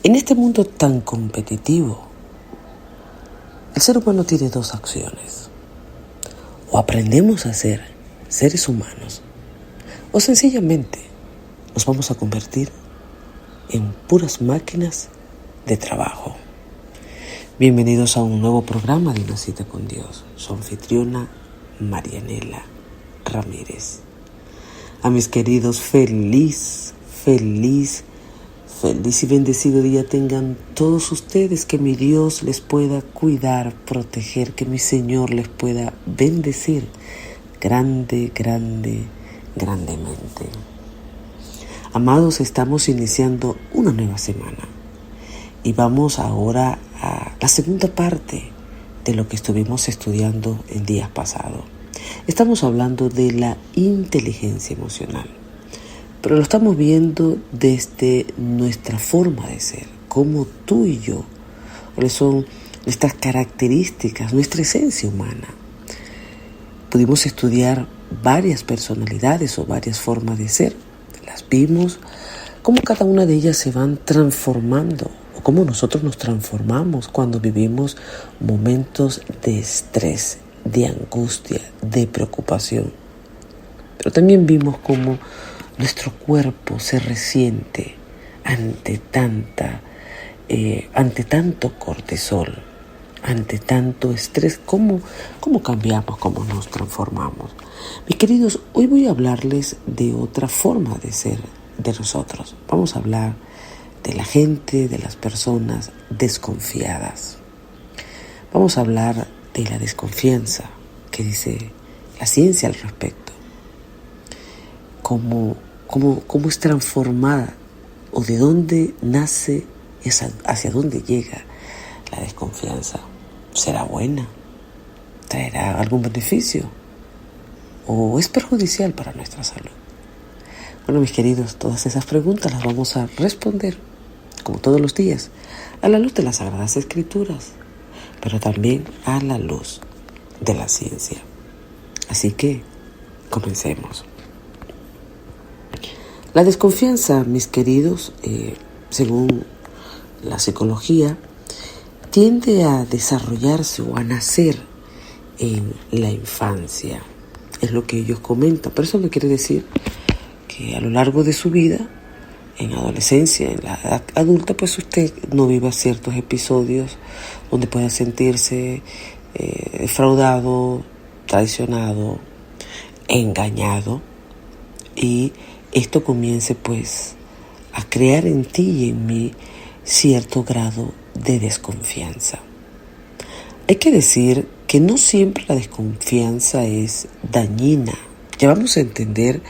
En este mundo tan competitivo, el ser humano tiene dos acciones. O aprendemos a ser seres humanos, o sencillamente nos vamos a convertir en puras máquinas de trabajo. Bienvenidos a un nuevo programa de Una Cita con Dios. Su anfitriona, Marianela Ramírez. A mis queridos, feliz y bendecido día tengan todos ustedes. Que mi Dios les pueda cuidar, proteger, que mi Señor les pueda bendecir grandemente. Amados, estamos iniciando una nueva semana y vamos ahora a la segunda parte de lo que estuvimos estudiando en días pasados. Estamos hablando de la inteligencia emocional, pero lo estamos viendo desde nuestra forma de ser, como tú y yo, cuáles son nuestras características, nuestra esencia humana. Pudimos estudiar varias personalidades o varias formas de ser, las vimos, cómo cada una de ellas se van transformando, o cómo nosotros nos transformamos cuando vivimos momentos de estrés, de angustia, de preocupación. Pero también vimos cómo nuestro cuerpo se resiente ante tanto cortisol, ante tanto estrés. ¿Cómo cambiamos, cómo nos transformamos? Mis queridos, hoy voy a hablarles de otra forma de ser de nosotros. Vamos a hablar de la gente, de las personas desconfiadas. Vamos a hablar de la desconfianza, que dice la ciencia al respecto. Cómo es transformada o de dónde nace, hacia dónde llega la desconfianza. ¿Será buena? ¿Traerá algún beneficio? ¿O es perjudicial para nuestra salud? Bueno, mis queridos, todas esas preguntas las vamos a responder, como todos los días, a la luz de las Sagradas Escrituras, pero también a la luz de la ciencia. Así que, comencemos. La desconfianza, mis queridos, según la psicología, tiende a desarrollarse o a nacer en la infancia. Es lo que ellos comentan, pero eso no quiere decir que a lo largo de su vida, en adolescencia, en la edad adulta, pues usted no viva ciertos episodios donde pueda sentirse defraudado, traicionado, engañado, y esto comience pues a crear en ti y en mí cierto grado de desconfianza. Hay que decir que no siempre la desconfianza es dañina. Ya vamos a entender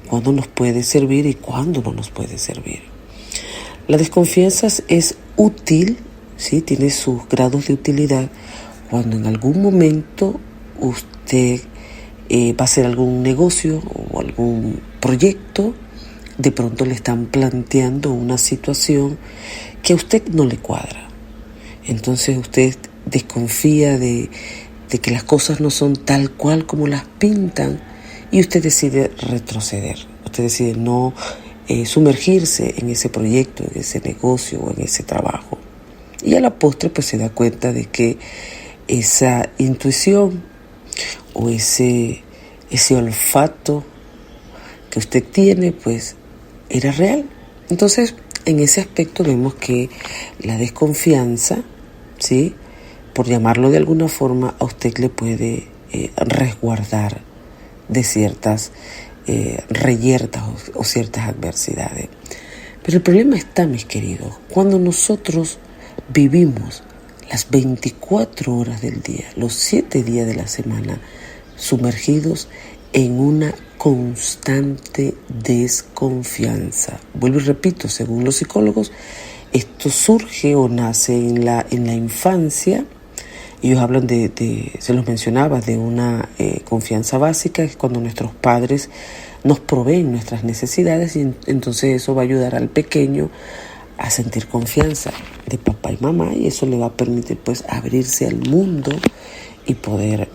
cuándo nos puede servir y cuándo no nos puede servir. La desconfianza es útil, ¿sí? Tiene sus grados de utilidad cuando en algún momento usted va a hacer algún negocio o algún proyecto. De pronto le están planteando una situación que a usted no le cuadra. Entonces usted desconfía de que las cosas no son tal cual como las pintan y usted decide retroceder. Usted decide no sumergirse en ese proyecto, en ese negocio o en ese trabajo. Y a la postre pues se da cuenta de que esa intuición o ese olfato que usted tiene pues era real. Entonces, en ese aspecto vemos que la desconfianza, ¿sí?, por llamarlo de alguna forma, a usted le puede resguardar de ciertas reyertas o ciertas adversidades. Pero el problema está, mis queridos, cuando nosotros vivimos las 24 horas del día, los 7 días de la semana, sumergidos en una constante desconfianza. Vuelvo y repito, según los psicólogos, esto surge o nace en la infancia. Ellos hablan se los mencionaba, de una confianza básica, es cuando nuestros padres nos proveen nuestras necesidades y entonces eso va a ayudar al pequeño a sentir confianza de papá y mamá, y eso le va a permitir pues abrirse al mundo y poder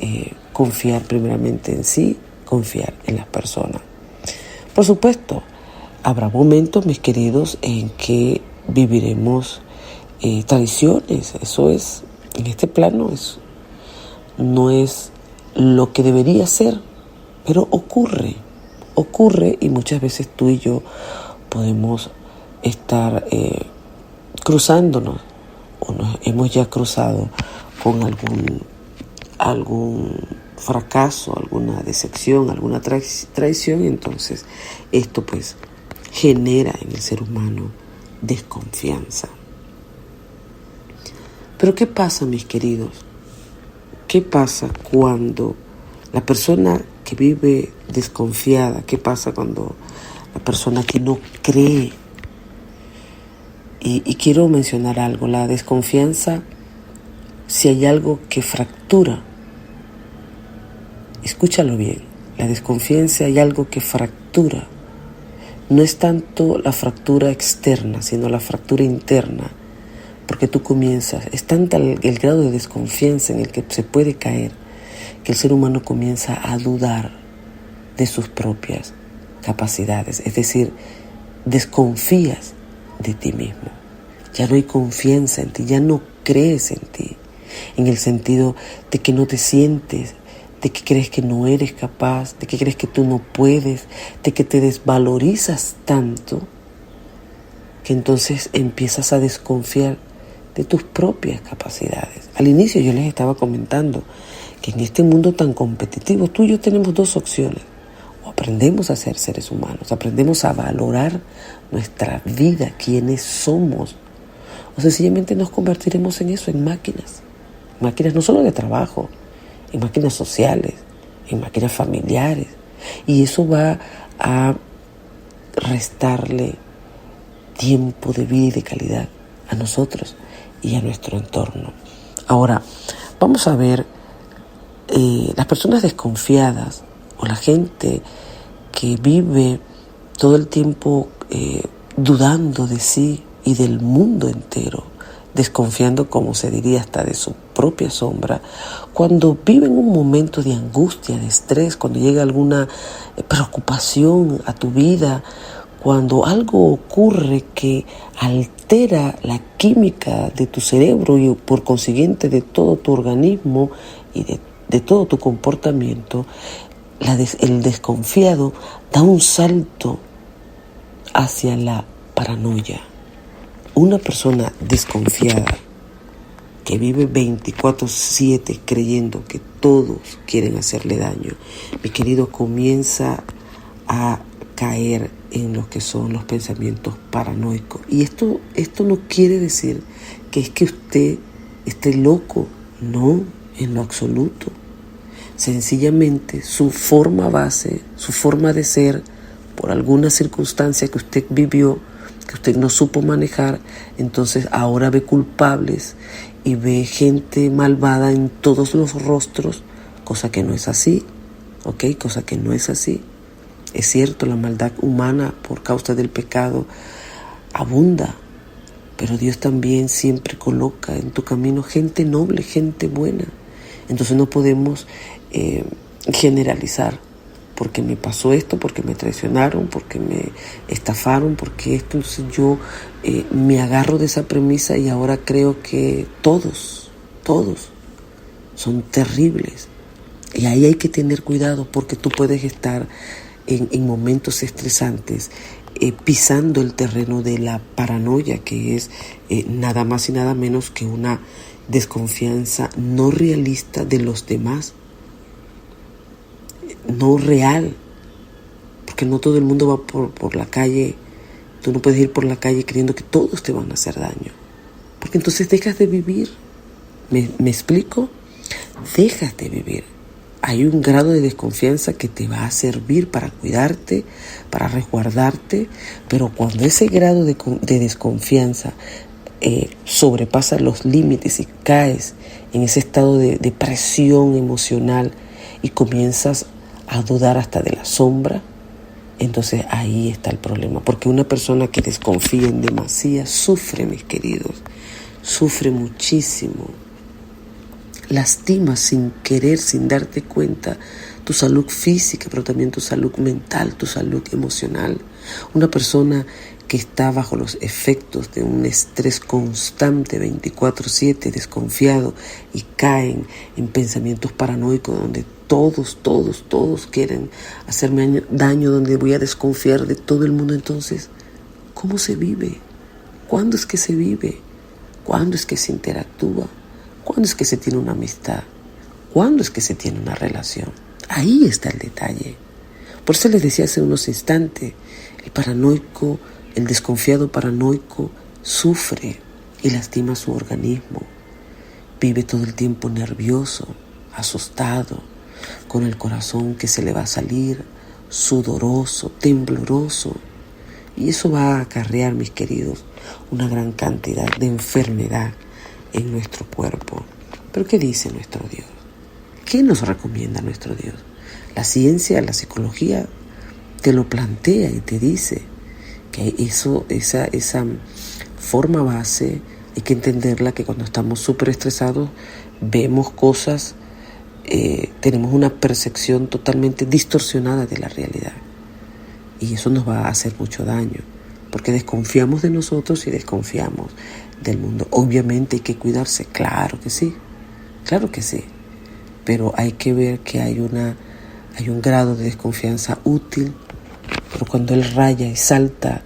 confiar primeramente en sí, confiar en las personas. Por supuesto, habrá momentos, mis queridos, en que viviremos tradiciones. Eso es, en este plano, no es lo que debería ser, pero ocurre y muchas veces tú y yo podemos estar cruzándonos o nos hemos ya cruzado con algún fracaso, alguna decepción, alguna traición. Entonces esto pues genera en el ser humano desconfianza. Pero ¿qué pasa, mis queridos? ¿Qué pasa cuando la persona que vive desconfiada? ¿Qué pasa cuando la persona que no cree? Y quiero mencionar algo. La desconfianza, si hay algo que fractura, escúchalo bien, la desconfianza hay algo que fractura. No es tanto la fractura externa, sino la fractura interna. Porque tú comienzas, es tanta el grado de desconfianza en el que se puede caer, que el ser humano comienza a dudar de sus propias capacidades. Es decir, desconfías de ti mismo. Ya no hay confianza en ti, ya no crees en ti. En el sentido de que no te sientes, de que crees que no eres capaz, de que crees que tú no puedes, de que te desvalorizas tanto, que entonces empiezas a desconfiar de tus propias capacidades. Al inicio yo les estaba comentando que en este mundo tan competitivo, tú y yo tenemos dos opciones. O aprendemos a ser seres humanos, aprendemos a valorar nuestra vida, quiénes somos, o sencillamente nos convertiremos en eso, en máquinas. Máquinas no solo de trabajo, en máquinas sociales, en máquinas familiares. Y eso va a restarle tiempo de vida y de calidad a nosotros y a nuestro entorno. Ahora, vamos a ver las personas desconfiadas o la gente que vive todo el tiempo dudando de sí y del mundo entero, desconfiando, como se diría, hasta de su propia sombra, cuando viven un momento de angustia, de estrés, cuando llega alguna preocupación a tu vida, cuando algo ocurre que altera la química de tu cerebro y por consiguiente de todo tu organismo y de todo tu comportamiento, el desconfiado da un salto hacia la paranoia. Una persona desconfiada que vive 24/7 creyendo que todos quieren hacerle daño, mi querido, comienza a caer en lo que son los pensamientos paranoicos. Y esto no quiere decir que es que usted esté loco, no, en lo absoluto. Sencillamente su forma base, su forma de ser, por alguna circunstancia que usted vivió, que usted no supo manejar, entonces ahora ve culpables y ve gente malvada en todos los rostros, cosa que no es así, ¿ok? Cosa que no es así. Es cierto, la maldad humana por causa del pecado abunda, pero Dios también siempre coloca en tu camino gente noble, gente buena. Entonces no podemos generalizar, porque me pasó esto, porque me traicionaron, porque me estafaron, porque esto. Entonces yo me agarro de esa premisa y ahora creo que todos son terribles. Y ahí hay que tener cuidado, porque tú puedes estar en momentos estresantes pisando el terreno de la paranoia, que es nada más y nada menos que una desconfianza no realista de los demás, no real, porque no todo el mundo va por la calle. Tú no puedes ir por la calle creyendo que todos te van a hacer daño, porque entonces dejas de vivir. ¿Me explico? Dejas de vivir. Hay un grado de desconfianza que te va a servir para cuidarte, para resguardarte, pero cuando ese grado de desconfianza sobrepasa los límites y caes en ese estado de presión emocional y comienzas a dudar hasta de la sombra, entonces ahí está el problema. Porque una persona que desconfía en demasía sufre, mis queridos, sufre muchísimo. Lastima sin querer, sin darte cuenta, tu salud física, pero también tu salud mental, tu salud emocional. Una persona que está bajo los efectos de un estrés constante 24/7, desconfiado, y caen en pensamientos paranoicos donde todos quieren hacerme daño, donde voy a desconfiar de todo el mundo. Entonces, ¿cómo se vive? ¿Cuándo es que se vive? ¿Cuándo es que se interactúa? ¿Cuándo es que se tiene una amistad? ¿Cuándo es que se tiene una relación? Ahí está el detalle. Por eso les decía hace unos instantes, el paranoico, el desconfiado paranoico sufre y lastima su organismo. Vive todo el tiempo nervioso, asustado, con el corazón que se le va a salir, sudoroso, tembloroso. Y eso va a acarrear, mis queridos, una gran cantidad de enfermedad en nuestro cuerpo. ¿Pero qué dice nuestro Dios? ¿Qué nos recomienda nuestro Dios? La ciencia, la psicología te lo plantea y te dice que esa forma base hay que entenderla, que cuando estamos súper estresados vemos cosas, tenemos una percepción totalmente distorsionada de la realidad. Y eso nos va a hacer mucho daño, porque desconfiamos de nosotros y desconfiamos del mundo. Obviamente hay que cuidarse, claro que sí, pero hay que ver que hay un grado de desconfianza útil, pero cuando él raya y salta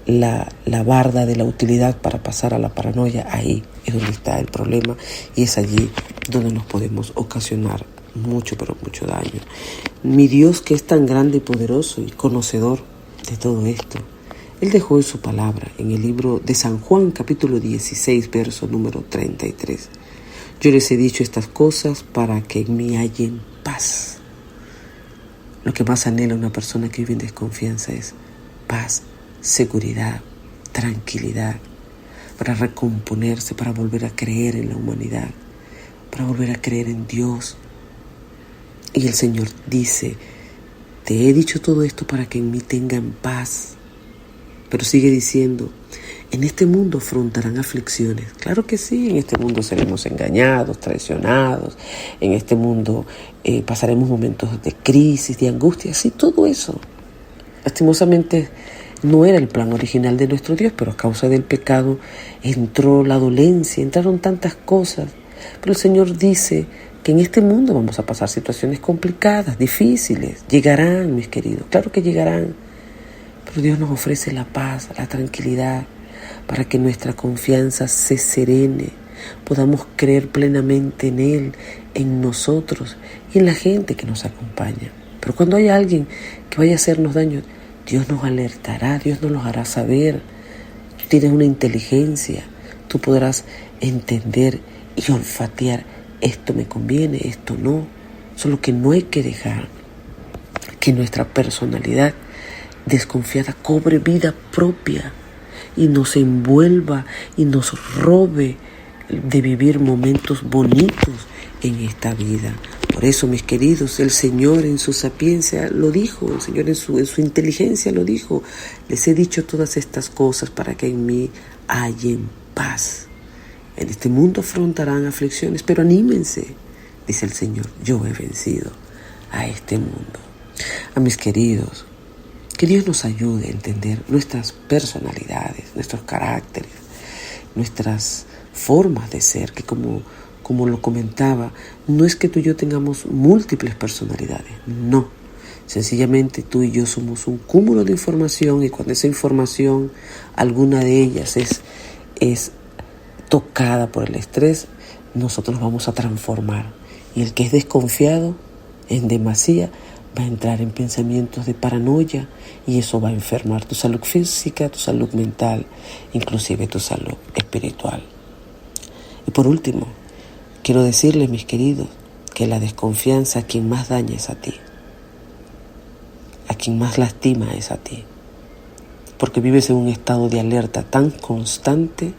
la barda de la utilidad para pasar a la paranoia, ahí es donde está el problema y es allí donde nos podemos ocasionar mucho, pero mucho daño. Mi Dios, que es tan grande y poderoso y conocedor de todo esto, Él dejó en su palabra, en el libro de San Juan, capítulo 16, verso número 33. Yo les he dicho estas cosas para que en mí hallen paz. Lo que más anhela una persona que vive en desconfianza es paz, seguridad, tranquilidad, para recomponerse, para volver a creer en la humanidad, para volver a creer en Dios. Y el Señor dice, te he dicho todo esto para que en mí tengan paz. Pero sigue diciendo, en este mundo afrontarán aflicciones. Claro que sí, en este mundo seremos engañados, traicionados. En este mundo pasaremos momentos de crisis, de angustia. Sí, todo eso. Lastimosamente no era el plan original de nuestro Dios, pero a causa del pecado entró la dolencia, entraron tantas cosas. Pero el Señor dice que en este mundo vamos a pasar situaciones complicadas, difíciles. Llegarán, mis queridos, claro que llegarán. Pero Dios nos ofrece la paz, la tranquilidad, para que nuestra confianza se serene, podamos creer plenamente en Él, en nosotros y en la gente que nos acompaña. Pero cuando hay alguien que vaya a hacernos daño, Dios nos alertará, Dios nos lo hará saber. Tú tienes una inteligencia, tú podrás entender y olfatear, esto me conviene, esto no. Solo que no hay que dejar que nuestra personalidad desconfiada cobre vida propia y nos envuelva y nos robe de vivir momentos bonitos en esta vida. Por eso, mis queridos, el Señor en su sapiencia lo dijo, el Señor en su inteligencia lo dijo. Les he dicho todas estas cosas para que en mí hallen paz. En este mundo afrontarán aflicciones, pero anímense, dice el Señor, yo he vencido a este mundo. A mis queridos, que Dios nos ayude a entender nuestras personalidades, nuestros caracteres, nuestras formas de ser, que como lo comentaba, no es que tú y yo tengamos múltiples personalidades, no. Sencillamente tú y yo somos un cúmulo de información y cuando esa información, alguna de ellas es tocada por el estrés, nosotros vamos a transformar. Y el que es desconfiado en demasía va a entrar en pensamientos de paranoia y eso va a enfermar tu salud física, tu salud mental, inclusive tu salud espiritual. Y por último, quiero decirles, mis queridos, que la desconfianza a quien más daña es a ti, a quien más lastima es a ti, porque vives en un estado de alerta tan constante,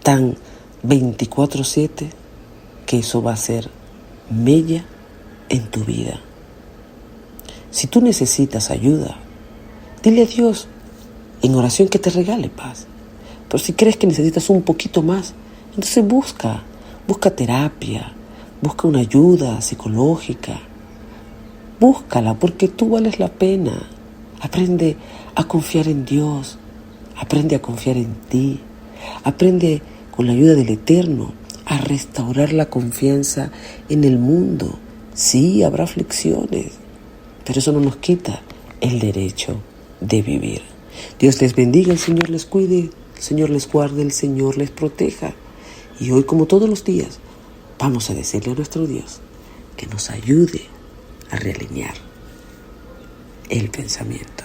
tan 24/7, que eso va a ser mella en tu vida. Si tú necesitas ayuda, dile a Dios en oración que te regale paz. Pero si crees que necesitas un poquito más, entonces busca terapia, busca una ayuda psicológica. Búscala porque tú vales la pena. Aprende a confiar en Dios. Aprende a confiar en ti. Aprende con la ayuda del Eterno a restaurar la confianza en el mundo. Sí, habrá aflicciones, pero eso no nos quita el derecho de vivir. Dios les bendiga, el Señor les cuide, el Señor les guarde, el Señor les proteja. Y hoy, como todos los días, vamos a decirle a nuestro Dios que nos ayude a realinear el pensamiento.